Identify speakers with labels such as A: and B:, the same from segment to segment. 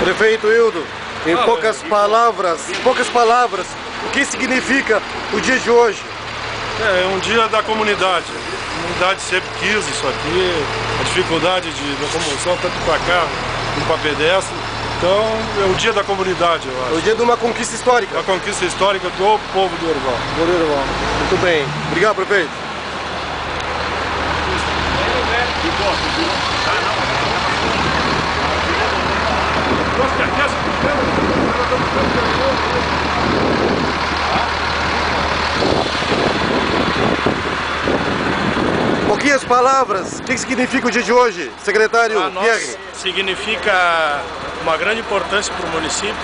A: Prefeito Hildo, em poucas palavras, o que significa o dia de hoje?
B: É um dia da comunidade. A comunidade sempre quis isso aqui, a dificuldade de locomoção, tanto para carro como para pedestre. Então é o dia da comunidade, eu acho.
A: É o dia de uma conquista histórica.
B: Uma conquista histórica do povo do Erval.
A: Muito bem. Obrigado, prefeito. Pouquinhas palavras, o que significa o dia de hoje, secretário Pierre?
C: Significa uma grande importância para o município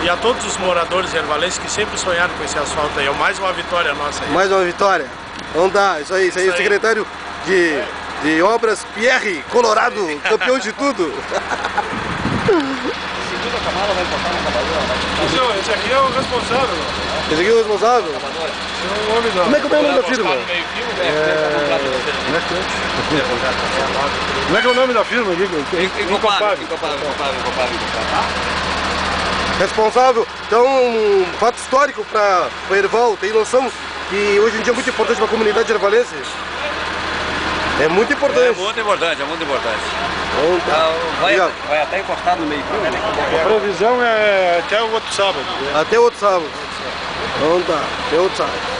C: e a todos os moradores ervalenses que sempre sonharam com esse asfalto aí. É mais uma vitória nossa aí.
A: Mais uma vitória. Então dá, isso aí, o secretário de obras Pierre Colorado, campeão de tudo.
B: Esse aqui é o responsável.
A: Esse aqui é o responsável?
B: É o homem da...
A: Como é que é o nome da firma?
B: Como é que é o nome da firma aqui?
D: Incomparável.
A: Responsável. Então, um fato histórico para o Erval. Tem noção que hoje em dia é muito importante para a comunidade ervalense? É muito importante.
D: É muito importante.
A: Então, tá.
D: Vai até encostar no meio-fio.
B: A previsão é até o outro sábado.
A: Até outro sábado. Então tá, até outro sábado.